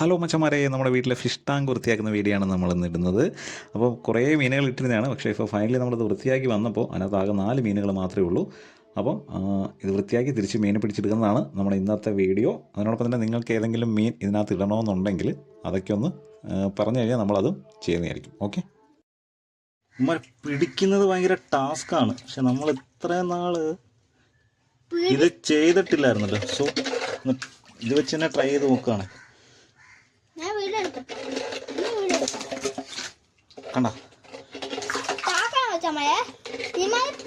Hello മച്ചന്മാരെ, നമ്മുടെ വീട്ടിലെ ഫിഷ് ടാങ്ക് വൃത്തിയാക്കുന്ന വീഡിയോ ആണ് നമ്മളിന്ന് ഇടുന്നത്. അപ്പോൾ കുറേ മീനുകൾ ഇട്ടിരുന്നതാണ്. പക്ഷേ ഇപ്പോൾ ഫൈനലി നമ്മളത് വൃത്തിയാക്കി വന്നപ്പോൾ അതിനകത്ത് ആകെ 4 മീനുകൾ മാത്രമേ ഉള്ളൂ. അപ്പോൾ ഇത് വൃത്തിയാക്കി തിരിച്ച് മീനെ പിടിച്ചെടുക്കുന്നതാണ് നമ്മുടെ ഇന്നത്തെ വീഡിയോ. അതിനോടൊപ്പം തന്നെ നിങ്ങൾക്ക് ഏതെങ്കിലും മീൻ ഇതിനകത്ത് ഇടണമെന്നുണ്ടെങ്കിൽ അതൊക്കെ ഒന്ന് പറഞ്ഞു കഴിഞ്ഞാൽ നമ്മളതും ചെയ്യുന്നതായിരിക്കും. ഓക്കെ. പിടിക്കുന്നത് ഭയങ്കര ടാസ്ക്കാണ്, പക്ഷെ നമ്മൾ ഇത്രയും നാൾ ഇത് ചെയ്തിട്ടില്ലായിരുന്നല്ലോ. സോ ഇത് വെച്ച് തന്നെ ട്രൈ ചെയ്ത് നോക്കുകയാണ്. കണ്ടോ,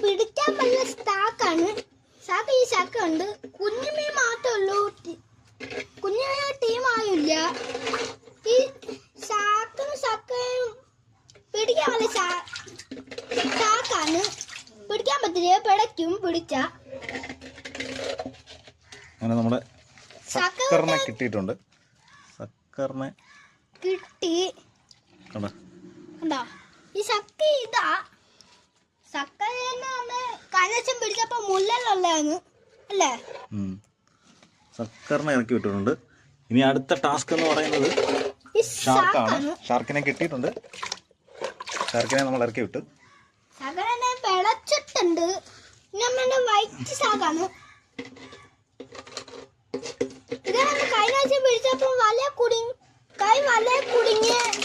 പിടിക്കാൻ പറ്റുന്ന സ്റ്റാക്കാണ്. ഈ ശാക്കുണ്ട്. കുഞ്ഞുമീൻ മാത്രമേ ഉള്ളൂ, കുഞ്ഞുമീൻ ടീമായില്ല. ഈ ശാക്കയും പിടിക്കാൻ പറ്റിയ സ്റ്റാക്കാണ്. പിടിക്കാൻ പറ്റില്ല, പിടയ്ക്കും പിടിച്ച. അങ്ങനെ നമ്മുടെ സക്കറിനെ കിട്ടിയിട്ടുണ്ട്. സക്കറിനെ കിട്ടി. കണ്ടോ ഈ ശക്തി ഇതാ സക്കറിനെ കലശം പിടിച്ചപ്പോ മുള്ളലുള്ളതാണ് അല്ലേ? സക്കറിനെ ഇറക്കി വിട്ടിട്ടുണ്ട്. ഇനി അടുത്ത ടാസ്ക് എന്ന് പറയുന്നത് ഷാർക്കാണ്. ഷാർക്കിനെ കിട്ടിയിട്ടുണ്ട്. ഷാർക്കിനെ നമ്മൾ ഇറക്കി വിട്ടു. സകലനെ വിളച്ചിട്ടുണ്ട്. നമ്മുടെ വൈറ്റ് ഷാർക്കാണ്. ഇതാണ് കഴിഞ്ഞ ആഴ്ച പിടിച്ചപ്പോ വല കുടുങ്ങിയ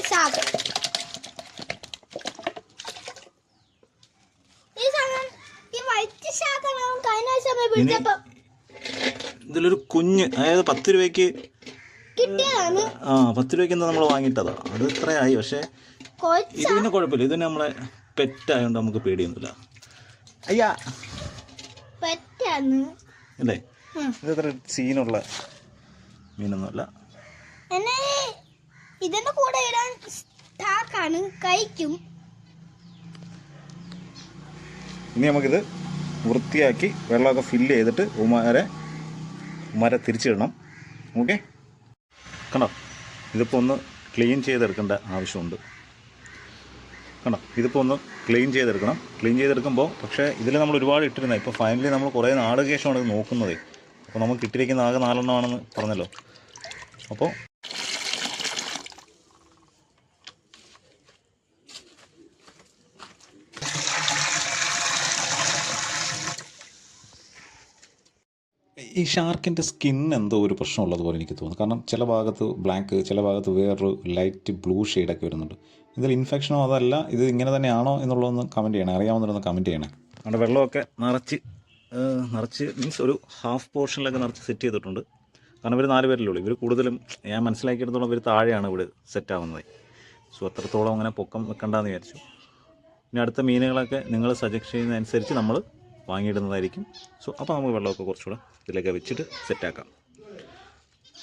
ഷാർക്ക്. ഇതിലൊരു കുഞ്ഞ്, അതായത് 10 രൂപയ്ക്ക് കിട്ടിയതാണ്. 10 രൂപയ്ക്ക് എന്താ നമ്മൾ വാങ്ങിയിട്ടതാ. അത് ഇത്രയായി. പക്ഷേ ഇത് പിന്നെ കുഴപ്പമില്ല. ഇതിന് നമ്മളെ പെറ്റായതുകൊണ്ട് നമുക്ക് പേടിയൊന്നുമില്ല. അയ്യാ പെറ്റാണ് അല്ലേ? ഇതത്ര സീനുള്ള മീനൊന്നുമല്ല. ഇതിന്റെ കൂടെ ഇടാൻ സ്റ്റാക്കാണ്, കഴിക്കും. ഇനി നമുക്കിത് വൃത്തിയാക്കി വെള്ളമൊക്കെ ഫില്ല് ചെയ്തിട്ട് ഉമാരെ തിരിച്ചിടണം. ഓക്കെ. കണ്ടോ, ഇതിപ്പോൾ ഒന്ന് ക്ലീൻ ചെയ്തെടുക്കേണ്ട ആവശ്യമുണ്ട്. കണ്ടോ, ഇതിപ്പോൾ ഒന്ന് ക്ലീൻ ചെയ്തെടുക്കണം. ക്ലീൻ ചെയ്തെടുക്കുമ്പോൾ പക്ഷേ ഇതിൽ നമ്മൾ ഒരുപാട് ഇട്ടിരുന്നത്. ഇപ്പോൾ ഫൈനലി നമ്മൾ കുറേ നാട് ശേഷമാണ് ഇത് നോക്കുന്നത്. അപ്പോൾ നമുക്ക് ഇട്ടിരിക്കുന്ന ആകെ 4 എണ്ണമാണെന്ന് പറഞ്ഞല്ലോ. അപ്പോൾ ഈ ഷാർക്കിൻ്റെ സ്കിൻ എന്തോ ഒരു പ്രശ്നമുള്ളതുപോലെ എനിക്ക് തോന്നുന്നു. കാരണം ചില ഭാഗത്ത് ബ്ലാക്ക്, ചില ഭാഗത്ത് വേറൊരു ലൈറ്റ് ബ്ലൂ ഷെയ്ഡൊക്കെ വരുന്നുണ്ട്. ഇതിൽ ഇൻഫെക്ഷനോ അതല്ല ഇത് ഇങ്ങനെ തന്നെയാണോ എന്നുള്ളതൊന്ന് കമൻറ്റ് ചെയ്യണേ. അറിയാവുന്നവരൊന്ന് കമൻറ്റ് ചെയ്യണേ. അവിടെ വെള്ളമൊക്കെ നിറച്ച് മീൻസ് ഒരു ഹാഫ് പോർഷനിലൊക്കെ നിറച്ച് സെറ്റ് ചെയ്തിട്ടുണ്ട്. കാരണം ഇവർ 4 പേരല്ലേ ഉള്ളൂ. ഇവർ കൂടുതലും ഞാൻ മനസ്സിലാക്കിയെടുത്തോളം ഇവർ താഴെയാണ് ഇവിടെ സെറ്റാവുന്നത്. സോ അത്രത്തോളം അങ്ങനെ പൊക്കം വെക്കണ്ടെന്ന് വിചാരിച്ചു. ഇനി അടുത്ത മീനുകളൊക്കെ നിങ്ങൾ സജസ്റ്റ് ചെയ്യുന്നതനുസരിച്ച് നമ്മൾ വാങ്ങിയിടുന്നതായിരിക്കും. സോ അപ്പോൾ നമുക്ക് വെള്ളമൊക്കെ കുറച്ചുകൂടെ ഇതിലേക്ക് വെച്ചിട്ട് സെറ്റാക്കാം.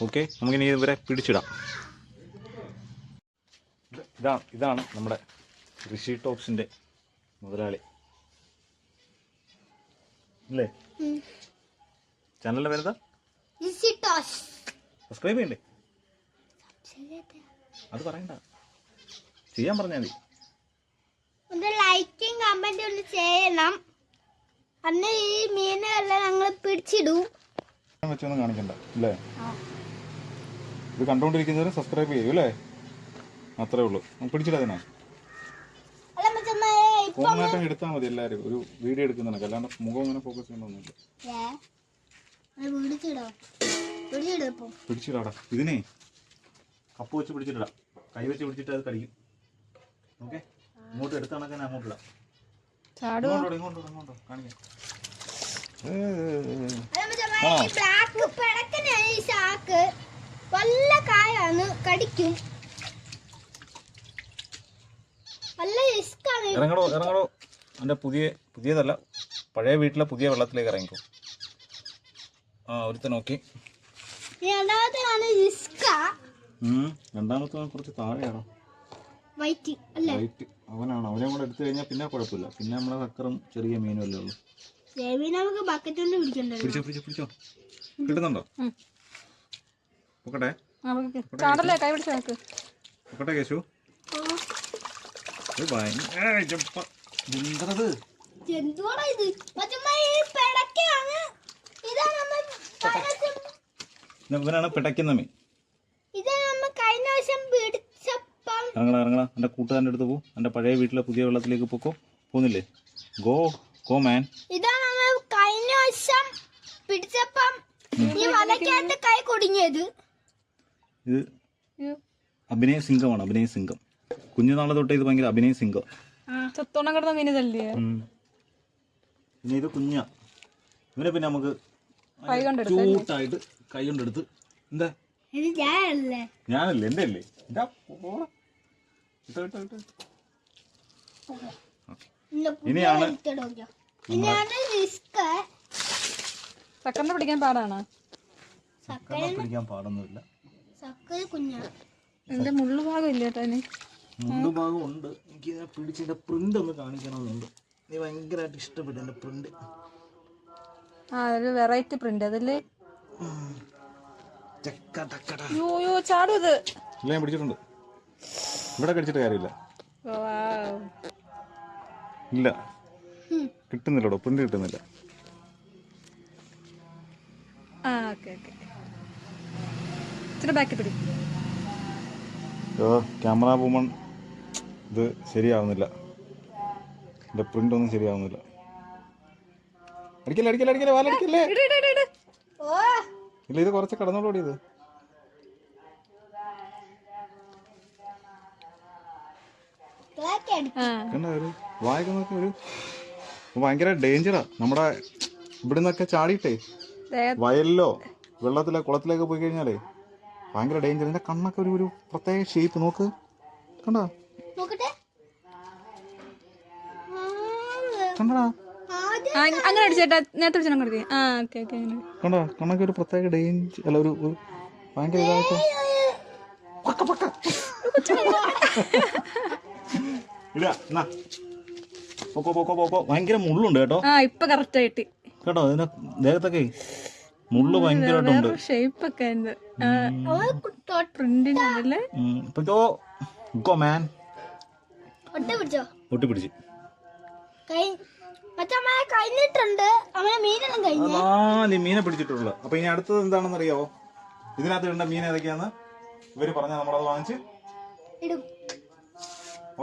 ഓക്കെ, നമുക്കിനി ഇവരെ പിടിച്ചിടാം. ഇതാണ് നമ്മുടെ ഋഷി ടോക്സിൻ്റെ മുതലാളി അല്ലേ? ചാനലിൻ്റെ പേരെന്താ? സബ്സ്ക്രൈബ് ചെയ്യണ്ടേ? അത് പറയണ്ട, ചെയ്യാൻ പറഞ്ഞാൽ മതി. ലൈക്കും കമന്റും ഒന്ന് ചെയ്യണം. അന്ന് ഈ മീനെല്ലാം ഞങ്ങൾ പിടിച്ചിടും. വെച്ചൊന്നും കാണിക്കണ്ട അല്ലേ? ഇത് കണ്ടുകൊണ്ടിരിക്കുന്നവരെ സബ്സ്ക്രൈബ് ചെയ്യൂ അല്ലേ? അത്രേ ഉള്ളൂ. പിടിച്ചിടതിനാ ഫോണായിട്ട് എടുത്താൽ മതി. എല്ലാവരും ഒരു വീഡിയോ എടുക്കുന്നതിനൊക്കെ, അല്ലാണ്ട് മുഖം അങ്ങനെ ഫോക്കസ് ചെയ്യണമെന്നില്ല. പിടിച്ചിടാടാ. ഇതിനെ കപ്പ് വെച്ച് പിടിച്ചിട്ടിടാം. കൈ വെച്ച് പിടിച്ചിട്ട് അത് കടിക്കും. ഓക്കെ, ഇങ്ങോട്ട് എടുത്താണൊക്കെ അങ്ങോട്ടിടാം. ഇങ്ങോട്ടോ കാണിക്കാം. ഇറങ്ങടോ. എൻ്റെ പുതിയതല്ല, പഴയ വീട്ടിലെ പുതിയ വെള്ളത്തിലേക്ക് ഇറങ്ങിക്കോ. ഒരുത്തൻ നോക്കി. രണ്ടാമത്തെ കുറച്ച് താഴെയാണോ? വൈറ്റ് അവനാണ്. അവനെ കൂടെ എടുത്തു കഴിഞ്ഞാൽ പിന്നെ കുഴപ്പമില്ല. പിന്നെ നമ്മളെ സക്കറും ചെറിയ മീനും അല്ലേ ഉള്ളൂ. പിടിച്ചോ. കിട്ടുന്നുണ്ടോ? പൊക്കട്ടെ കേശു. ഇതാണ് ഇവനാണ് പിടയ്ക്കുന്ന മീൻ. ഇത് നമ്മൾ കഴിഞ്ഞ വർഷം പിടിച്ചപ്പം ഇറങ്ങണ എൻ്റെ കൂട്ടുകാരൻ്റെ അടുത്ത് പോ. എൻ്റെ പഴയ വീട്ടിലെ പുതിയ വെള്ളത്തിലേക്ക് പോക്കോ. പോകുന്നില്ലേ? Go man. ഇതാ നമ്മൾ കഴിഞ്ഞ വർഷം പിടിച്ചപ്പം ഈ വലക്കകത്ത് കൈ കുടുങ്ങിയത്. ഇത് അഭിനയ സിംഗമാണ്, അഭിനയ സിംഗം. കുഞ്ഞുനാളെ തൊട്ടേ ഇത് ഭയങ്കര അഭിനയ സിംഗം. ചത്തോണം കിടന്ന മീന് തല്ലിയേ. പിന്നെ ഇത് കുഞ്ഞ. ഇവനെ പിന്നെ നമുക്ക് ചൂട്ടായിട്ട് കൈ കൊണ്ടെടുത്ത് എന്താ ഇത് ഞാനല്ലേ എൻ്റെ അല്ലേ ഇനിയാണ് റിസ്ക്. സക്കറിനെ പിടിക്കാൻ പാടാണ്. പിടിക്കാൻ പാടൊന്നുമില്ല. സക്കര കുഞ്ഞാണ്. എന്റെ മുള്ളു ഭാഗം ഇല്ല കേട്ടോ. മുള്ളു ഭാഗം ഉണ്ട്. എനിക്ക് ഇതിനെ പിടിച്ചതിന്റെ പ്രിന്റ് ഒന്ന് കാണിക്കണമെന്നുണ്ട്. നീ ഭയങ്കരമായിട്ട് ഇഷ്ടപ്പെട്ടു എന്റെ പ്രിന്റ്. ഒരു വെറൈറ്റി പ്രിന്റ് അതല്ലേ. യോ ചാടും ഇത്. ഇല്ല, ഞാൻ പിടിച്ചിട്ടുണ്ട്. ഇവിടെ കടിച്ചിട്ട് കാര്യമില്ല. ഇല്ല, കിട്ടുന്നില്ലടോ, പ്രിന്റ് കിട്ടുന്നില്ല. ഇച്ചിരി ബാക്കി പിടി. ക്യാമറ വുമൺ ഇത് ശരിയാവുന്നില്ല. എന്റെ പ്രിന്റ് ഒന്നും ശരിയാവുന്നില്ല. അടിക്കല്ലേ വാലടിക്കല്ലേ. ഇല്ല, ഇത് കുറച്ച് കടന്നോളൂടി. ഇത് ഒരു വായിക്കുന്നൊക്കെ ഒരു ഭയങ്കര ഡേഞ്ചറാ. നമ്മുടെ ഇവിടെ നിന്നൊക്കെ ചാടിയിട്ടേ വയലിലോ വെള്ളത്തിലോ കുളത്തിലേക്ക് പോയി കഴിഞ്ഞാലേ ഭയങ്കര ഡേഞ്ചർ. എന്റെ കണ്ണൊക്കെ ഒരു പ്രത്യേക ഷേപ്പ് നോക്ക്. കണ്ടോ? കണ്ടടാ, അങ്ങനെ അടിച്ചേട്ടാ. നേരത്തെ കണ്ടോ? കണ്ണൊക്കെ ഒരു പ്രത്യേക ഡേഞ്ചർ. അല്ല, ഒരു ഭയങ്കര ഇതായിട്ട് ഭയങ്കര മുള്ളുണ്ട് കേട്ടോ. ഇപ്പൊ കറക്റ്റ് ആയിട്ട് കേട്ടോ. അതിന്റെ ദേഹത്തൊക്കെ മുള്ളു ഭയങ്കരമായിട്ടുണ്ട്. ഷേപ്പൊക്കെ പ്രിന്റിനല്ലേ. ഒട്ടിപ്പിടിച്ച് മീനെ പിടിച്ചിട്ടുള്ളു. അപ്പൊ ഇനി അടുത്തത് എന്താണെന്ന് അറിയാവോ? ഇതിനകത്ത് ഇടേണ്ട മീൻ ഏതൊക്കെയാന്ന് ഇവര് പറഞ്ഞാൽ നമ്മളത് വാങ്ങിച്ച്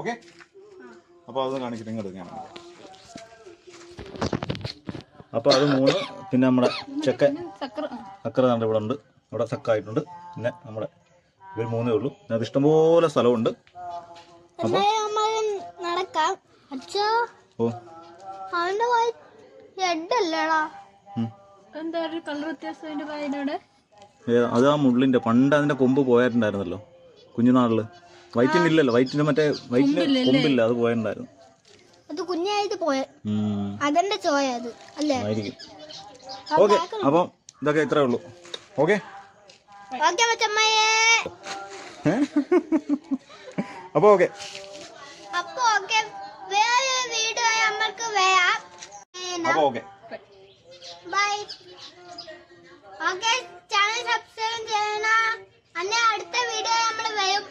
ഓക്കെ. അപ്പൊ അത് കാണിക്കട്ടെ ഇങ്ങോട്ട്. ഞാൻ അപ്പൊ അത് 3. പിന്നെ നമ്മുടെ ചക്കര നമ്മുടെ ഇവിടെ ഉണ്ട്. ഇവിടെ ചക്കായിട്ടുണ്ട്. പിന്നെ നമ്മുടെ ഇവർ 3 ഉള്ളൂ. അത് ഇഷ്ടംപോലെ സ്ഥലമുണ്ട്. അപ്പൊ ഓ അത് ആ മുള്ളിന്റെ പണ്ട് അതിന്റെ കൊമ്പ് പോയിട്ടുണ്ടായിരുന്നല്ലോ കുഞ്ഞുനാളില്. വൈറ്റിന് ഇല്ലല്ലോ, വൈറ്റിന് മറ്റേ വൈറ്റിന് കൊമ്പില്ല, അത് പോയിട്ടുണ്ടായിരുന്നു. ആയിരിക്കും. ഓക്കെ, അപ്പം ഇതൊക്കെ ഇത്രേ ഉള്ളൂ. ഓക്കെ അപ്പൊ ഓക്കെ. അപ്പൊ okay. Bye. Okay, channel subscribe ചെയ്യണം. അടുത്ത വീഡിയോ നമ്മൾ വരും.